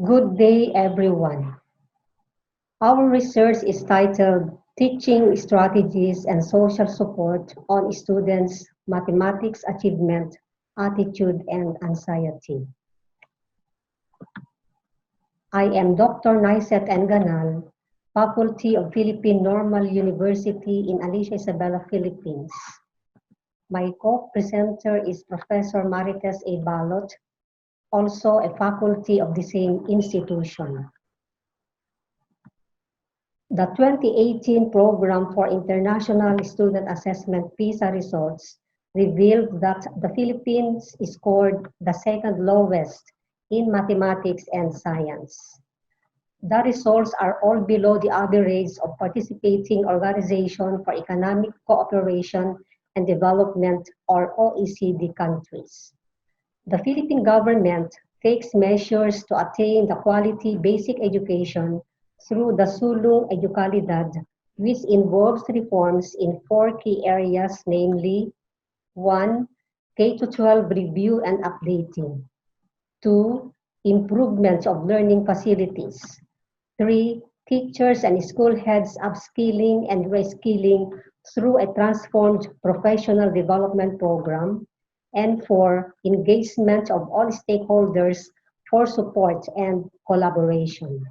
Good day, everyone. Our research is titled Teaching Strategies and Social Support on Students' Mathematics Achievement, Attitude, and Anxiety. I am Dr. Naiset Enganal, Faculty of Philippine Normal University in Alicia Isabela, Philippines. My co-presenter is Professor Marites A. Balot, also a faculty of the same institution. The 2018 Program for International Student Assessment PISA results revealed that the Philippines scored the second lowest in mathematics and science. The results are all below the average of participating Organization for Economic Cooperation and Development or OECD countries. The Philippine government takes measures to attain the quality basic education through the Sulong Educalidad, which involves reforms in four key areas, namely 1. K-12 review and updating. 2. Improvements of learning facilities. 3. Teachers and school heads upskilling and reskilling through a transformed professional development program. And 4. Engagement of all stakeholders for support and collaboration.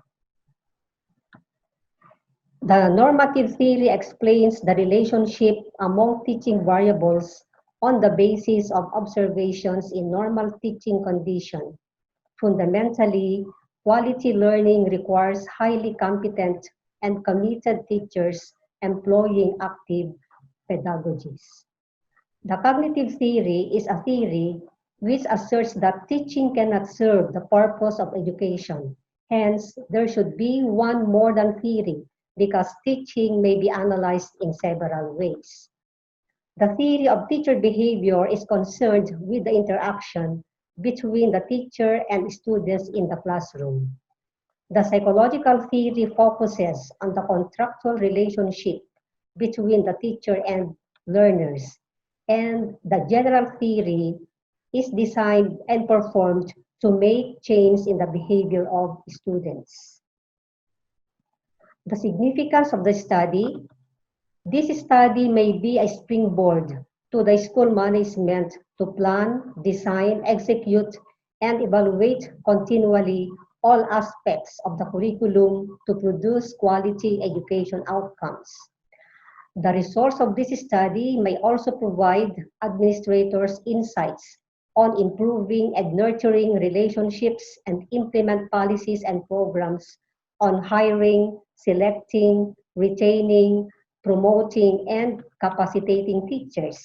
The normative theory explains the relationship among teaching variables on the basis of observations in normal teaching conditions. Fundamentally, quality learning requires highly competent and committed teachers employing active pedagogies. The cognitive theory is a theory which asserts that teaching cannot serve the purpose of education. Hence, there should be one more than theory because teaching may be analyzed in several ways. The theory of teacher behavior is concerned with the interaction between the teacher and students in the classroom. The psychological theory focuses on the contractual relationship between the teacher and learners, and the general theory is designed and performed to make change in the behavior of students. The significance of the study. This study may be a springboard to the school management to plan, design, execute, and evaluate continually all aspects of the curriculum to produce quality education outcomes. The results of this study may also provide administrators insights on improving and nurturing relationships and implement policies and programs on hiring, selecting, retaining, promoting, and capacitating teachers.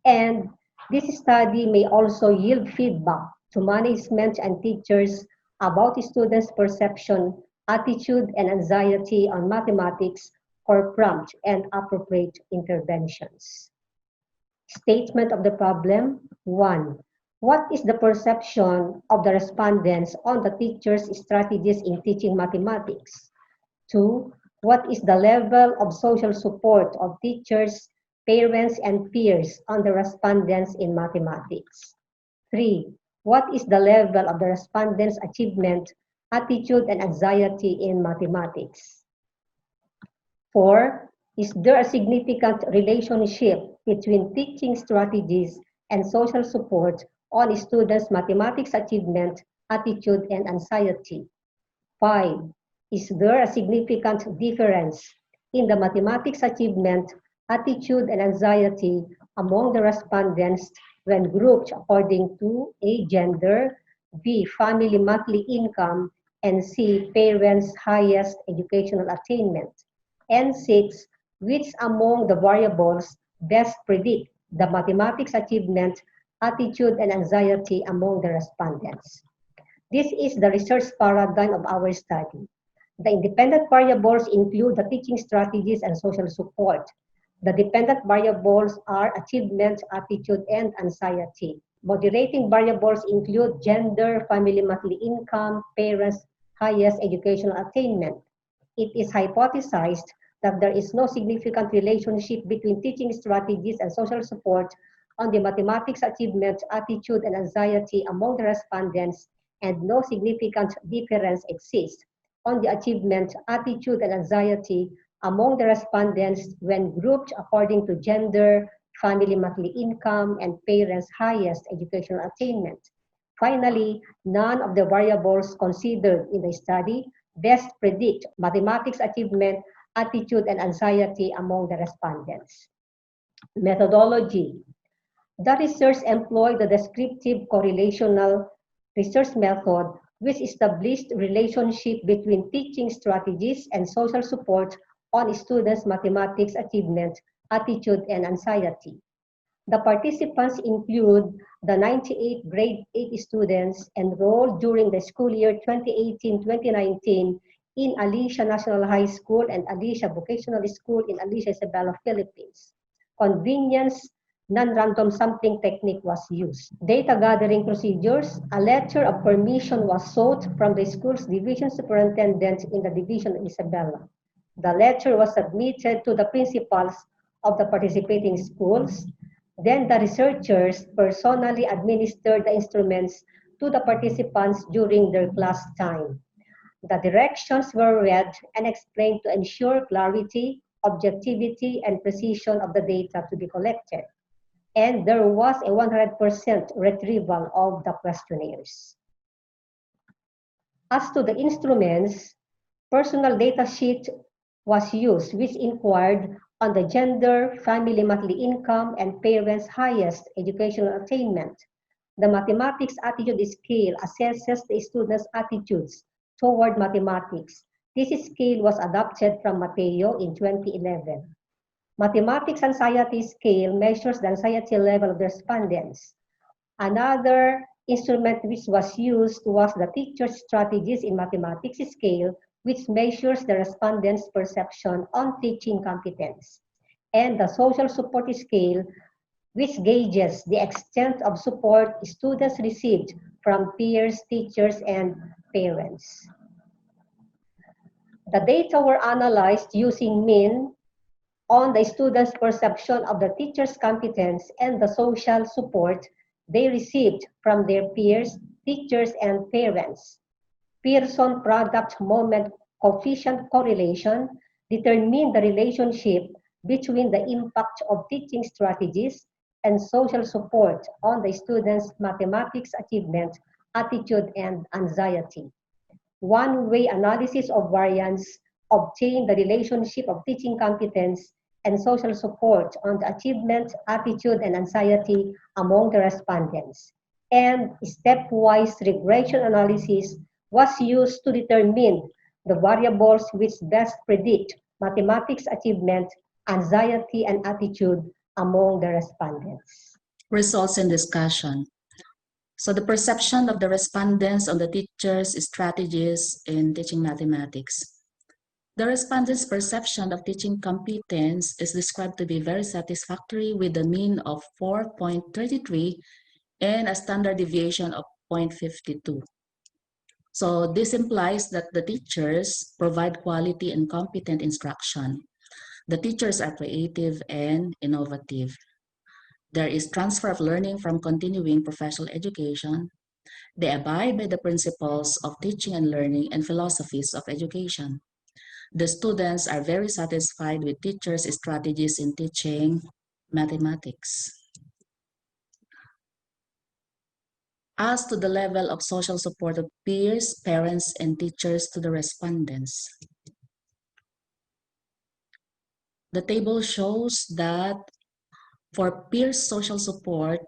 And this study may also yield feedback to management and teachers about students' perception, attitude, and anxiety on mathematics for prompt and appropriate interventions. Statement of the problem. 1. What is the perception of the respondents on the teacher's strategies in teaching mathematics? 2. What is the level of social support of teachers, parents, and peers on the respondents in mathematics? 3. What is the level of the respondents' achievement, attitude, and anxiety in mathematics? 4. Is there a significant relationship between teaching strategies and social support on students' mathematics achievement, attitude, and anxiety? 5. Is there a significant difference in the mathematics achievement, attitude, and anxiety among the respondents when grouped according to A. Gender, B. Family monthly income, and C. Parents' highest educational attainment? And 6. Which among the variables best predict the mathematics achievement, attitude, and anxiety among the respondents? This is the research paradigm of our study. The independent variables include the teaching strategies and social support. The dependent variables are achievement, attitude, and anxiety. Moderating variables include gender, family monthly income, parents' highest educational attainment. It is hypothesized that there is no significant relationship between teaching strategies and social support on the mathematics achievement, attitude, and anxiety among the respondents and no significant difference exists on the achievement, attitude, and anxiety among the respondents when grouped according to gender, family monthly income, and parents' highest educational attainment. Finally, none of the variables considered in the study best predict mathematics achievement, attitude, and anxiety among the respondents. Methodology. The research employed the descriptive correlational research method, which established relationship between teaching strategies and social support on students' mathematics achievement, attitude, and anxiety. The participants include the 98 grade 8 students enrolled during the school year 2018-2019 in Alicia National High School and Alicia Vocational School in Alicia, Isabela, Philippines. Convenience non-random sampling technique was used. Data gathering procedures, a letter of permission was sought from the school's division superintendent in the division of Isabela. The letter was submitted to the principals of the participating schools. Then the researchers personally administered the instruments to the participants during their class time. The directions were read and explained to ensure clarity, objectivity, and precision of the data to be collected. And there was a 100% retrieval of the questionnaires. As to the instruments, personal data sheet was used, which inquired on the gender, family monthly income, and parents' highest educational attainment. The mathematics attitude scale assesses the students' attitudes toward mathematics. This scale was adopted from Mateo in 2011. Mathematics anxiety scale measures the anxiety level of the respondents. Another instrument which was used was the teacher's strategies in mathematics scale, which measures the respondents' perception on teaching competence, and the social support scale, which gauges the extent of support students received from peers, teachers, and parents. The data were analyzed using mean on the students' perception of the teacher's competence and the social support they received from their peers, teachers, and parents. Pearson product moment coefficient correlation determined the relationship between the impact of teaching strategies and social support on the students' mathematics achievement, attitude, and anxiety. One-way analysis of variance obtained the relationship of teaching competence and social support on the achievement, attitude, and anxiety among the respondents. And stepwise regression analysis was used to determine the variables which best predict mathematics achievement, anxiety, and attitude among the respondents. Results and discussion. So the perception of the respondents on the teacher's strategies in teaching mathematics. The respondents' perception of teaching competence is described to be very satisfactory with a mean of 4.33 and a standard deviation of 0.52. So this implies that the teachers provide quality and competent instruction. The teachers are creative and innovative. There is transfer of learning from continuing professional education. They abide by the principles of teaching and learning and philosophies of education. The students are very satisfied with teachers' strategies in teaching mathematics. As to the level of social support of peers, parents, and teachers to the respondents. The table shows that for peers' social support,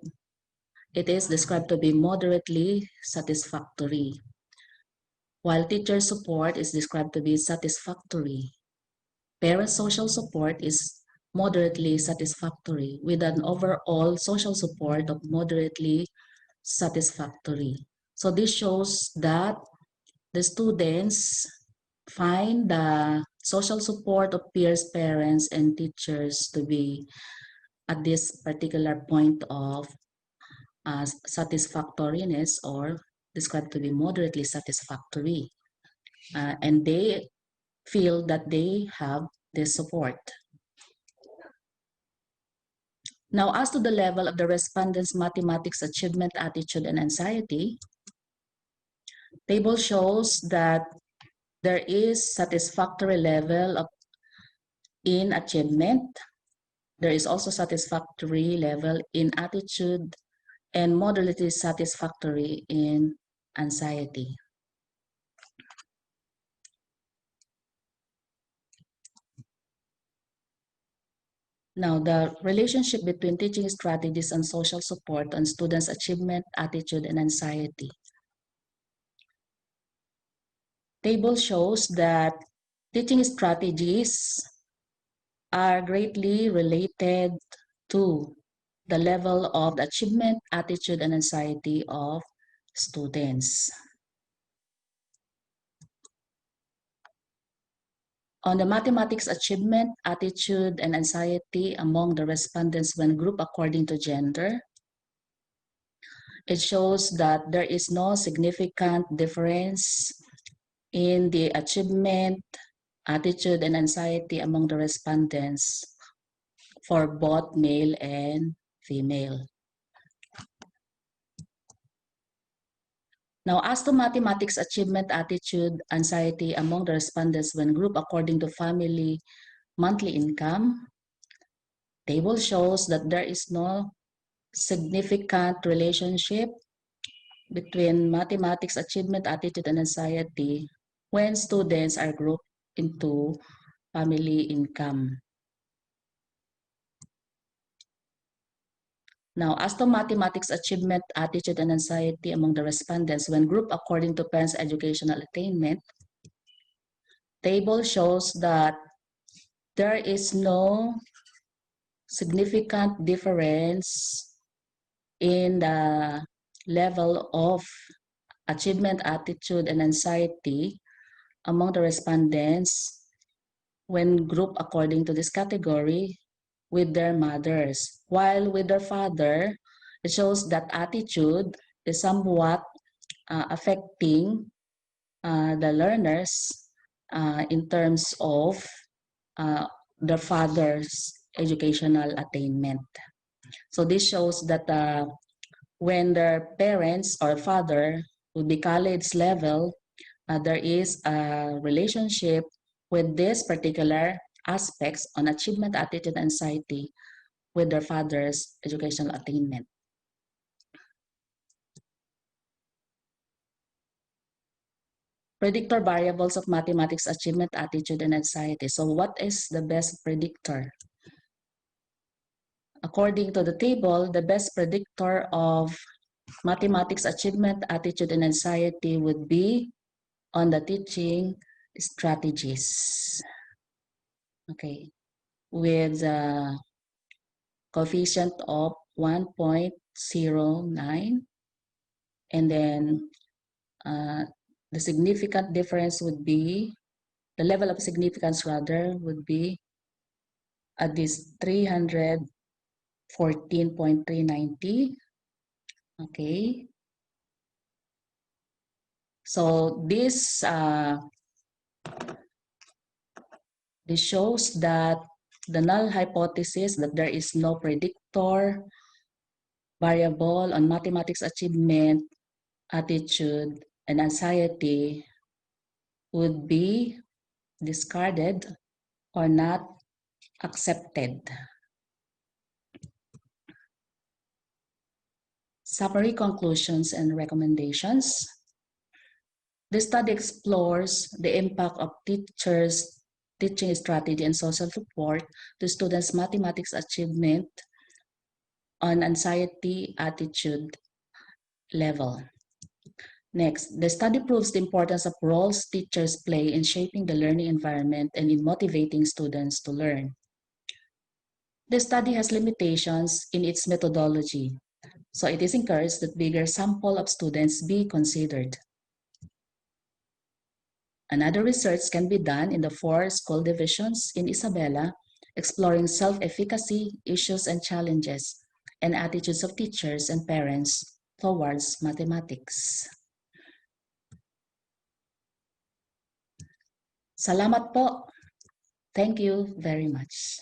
it is described to be moderately satisfactory, while teacher support is described to be satisfactory. Parent social support is moderately satisfactory, with an overall social support of moderately satisfactory. So this shows that the students find the social support of peers, parents, and teachers to be at this particular point of satisfactoriness, or described to be moderately satisfactory. And they feel that they have this support. Now, as to the level of the respondents' mathematics achievement, attitude, and anxiety, Table shows that there is satisfactory level in achievement. There is also satisfactory level in attitude and moderately satisfactory in anxiety. Now, the relationship between teaching strategies and social support on students' achievement, attitude, and anxiety. Table shows that teaching strategies are greatly related to the level of achievement, attitude, and anxiety of students. On the mathematics achievement, attitude, and anxiety among the respondents when grouped according to gender, it shows that there is no significant difference in the achievement, attitude, and anxiety among the respondents for both male and female. Now, as to mathematics achievement, attitude, anxiety among the respondents when grouped according to family monthly income, table shows that there is no significant relationship between mathematics achievement, attitude, and anxiety when students are grouped into family income. Now, as to mathematics achievement, attitude, and anxiety among the respondents when grouped according to parents' educational attainment, table shows that there is no significant difference in the level of achievement, attitude, and anxiety among the respondents when grouped according to this category with their mothers. While with their father, it shows that attitude is somewhat affecting the learners in terms of their father's educational attainment. So this shows that when their parents or father will be college level, there is a relationship with this particular aspects on achievement, attitude, anxiety with their father's educational attainment. Predictor variables of mathematics achievement, attitude, and anxiety. So what is the best predictor? According to the table, the best predictor of mathematics achievement, attitude, and anxiety would be on the teaching strategies. Okay, with a coefficient of 1.09, and then the significant difference would be, the level of significance rather, would be at this 314.390. Okay. So this shows that the null hypothesis that there is no predictor variable on mathematics achievement, attitude, and anxiety would be discarded or not accepted. Summary conclusions and recommendations. The study explores the impact of teachers' teaching strategy and social support to students' mathematics achievement on anxiety attitude level. Next, the study proves the importance of roles teachers play in shaping the learning environment and in motivating students to learn. The study has limitations in its methodology, so it is encouraged that bigger sample of students be considered. Another research can be done in the 4 school divisions in Isabela, exploring self-efficacy, issues and challenges, and attitudes of teachers and parents towards mathematics. Salamat po. Thank you very much.